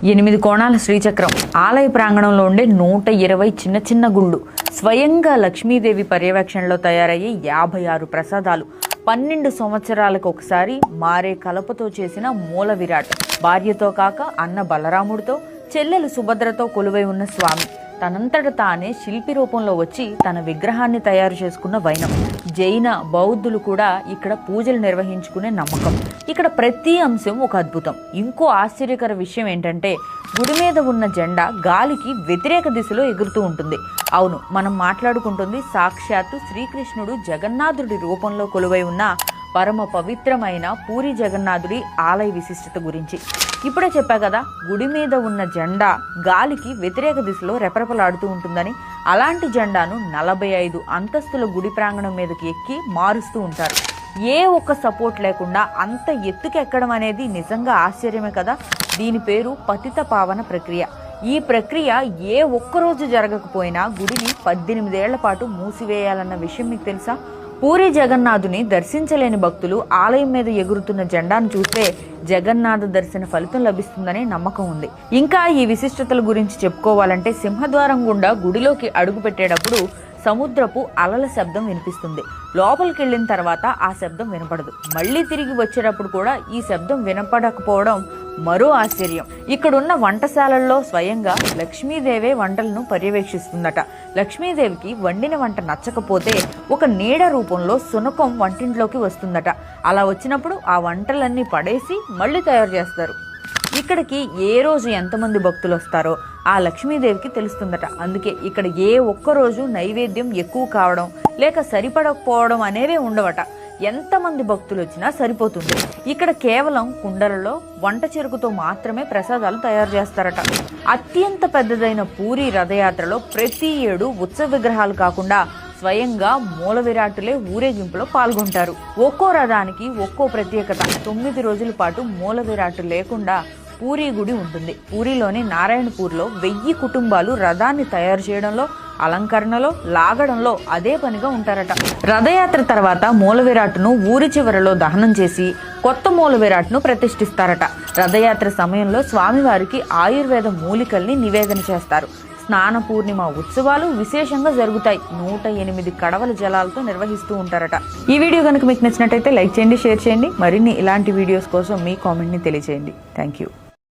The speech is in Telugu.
8 కోణాల శ్రీచక్రం, ఆలయ ప్రాంగణంలో ఉండే 120 చిన్న చిన్న గుళ్ళు, స్వయంగా లక్ష్మీదేవి పర్యవేక్షణలో తయారయ్యే 56 ప్రసాదాలు, 12 సంవత్సరాలకు ఒకసారి మారే కలపతో చేసిన మూల విరాట్, భార్యతో కాక అన్న బలరాముడితో, చెల్లెలు సుభద్రతో కొలువై ఉన్న స్వామి, తనంతట తానే శిల్పి రూపంలో వచ్చి తన విగ్రహాన్ని తయారు చేసుకున్న వైనం. జైన బౌద్ధులు కూడా ఇక్కడ పూజలు నిర్వహించుకునే నమ్మకం. ఇక్కడ ప్రతి అంశం ఒక అద్భుతం. ఇంకో ఆశ్చర్యకర విషయం ఏంటంటే గుడి మీద ఉన్న జెండా గాలికి వ్యతిరేక దిశలో ఎగురుతూ ఉంటుంది. అవును, మనం మాట్లాడుకుంటుంది సాక్షాత్తు శ్రీకృష్ణుడు జగన్నాథుడి రూపంలో కొలువై ఉన్న పరమ పవిత్రమైన పూరి జగన్నాథుడి ఆలయ విశిష్టత గురించి. ఇప్పుడే చెప్పా కదా, గుడి మీద ఉన్న జెండా గాలికి వ్యతిరేక దిశలో రెపరెపలాడుతూ ఉంటుందని. అలాంటి జెండాను 45 అంతస్తుల గుడి ప్రాంగణం మీదకి ఎక్కి మారుస్తూ ఉంటారు. ఏ ఒక్క సపోర్ట్ లేకుండా అంత ఎత్తుకెక్కడం అనేది నిజంగా ఆశ్చర్యమే కదా. దీని పేరు పతిత పావన ప్రక్రియ. ఈ ప్రక్రియ ఏ ఒక్కరోజు జరగకపోయినా గుడిని 18 ఏళ్ల పాటు మూసివేయాలన్న విషయం మీకు తెలుసా? పూరి జగన్నాథుని దర్శించలేని భక్తులు ఆలయం మీద ఎగురుతున్న జెండాను చూస్తే జగన్నాథ దర్శన ఫలితం లభిస్తుందనే నమ్మకం ఉంది. ఇంకా ఈ విశిష్టతల గురించి చెప్పుకోవాలంటే సింహద్వారం గుండా గుడిలోకి అడుగు పెట్టేటప్పుడు సముద్రపు అలల శబ్దం వినిపిస్తుంది. లోపలికి వెళ్ళిన తర్వాత ఆ శబ్దం వినపడదు. మళ్ళీ తిరిగి వచ్చేటప్పుడు కూడా ఈ శబ్దం వినపడకపోవడం మరో ఆశ్చర్యం. ఇక్కడున్న వంటశాలల్లో స్వయంగా లక్ష్మీదేవే వంటలను పర్యవేక్షిస్తుందట. లక్ష్మీదేవికి వండిన వంట నచ్చకపోతే ఒక నీడ రూపంలో శునకం వంటింట్లోకి వస్తుందట. అలా వచ్చినప్పుడు ఆ వంటలన్నీ పడేసి మళ్ళీ తయారు చేస్తారు. ఇక్కడికి ఏ రోజు ఎంతమంది భక్తులు వస్తారో ఆ లక్ష్మీదేవికి తెలుస్తుందట. అందుకే ఇక్కడ ఏ ఒక్కరోజు నైవేద్యం ఎక్కువ కావడం లేక సరిపడకపోవడం అనేవే ఉండవట. ఎంతమంది భక్తులు వచ్చినా సరిపోతుంది. ఇక్కడ కేవలం కుండలలో వంట చెరుకుతో మాత్రమే ప్రసాదాలు తయారు చేస్తారట. అత్యంత పెద్దదైన పూరి రథయాత్రలో ప్రతి ఏడు ఉత్సవ విగ్రహాలు కాకుండా స్వయంగా మూల విరాటులే ఊరేగింపులో పాల్గొంటారు. ఒక్కో రథానికి ఒక్కో ప్రత్యేకత. 9 రోజుల పాటు మూల విరాటు లేకుండా పూరి గుడి ఉంటుంది. పూరిలోని నారాయణపూర్లో 1000 కుటుంబాలు రథాన్ని తయారు చేయడంలో, అలంకరణలో, లాగడంలో అదే పనిగా ఉంటారట. రథయాత్ర తర్వాత మూల విరాట్ను ఊరి చివరలో దహనం చేసి కొత్త మూల విరాట్ను ప్రతిష్ఠిస్తారట. రథయాత్ర సమయంలో స్వామివారికి ఆయుర్వేద మూలికల్ని నివేదన చేస్తారు. స్నాన పూర్ణిమ ఉత్సవాలు విశేషంగా జరుగుతాయి. 108 కడవల జలాలతో నిర్వహిస్తూ ఉంటారట. ఈ వీడియో కనుక మీకు నచ్చినట్టయితే లైక్ చేయండి, షేర్ చేయండి. మరిన్ని ఇలాంటి వీడియోస్ కోసం మీ కామెంట్ని తెలియజేయండి. Thank you.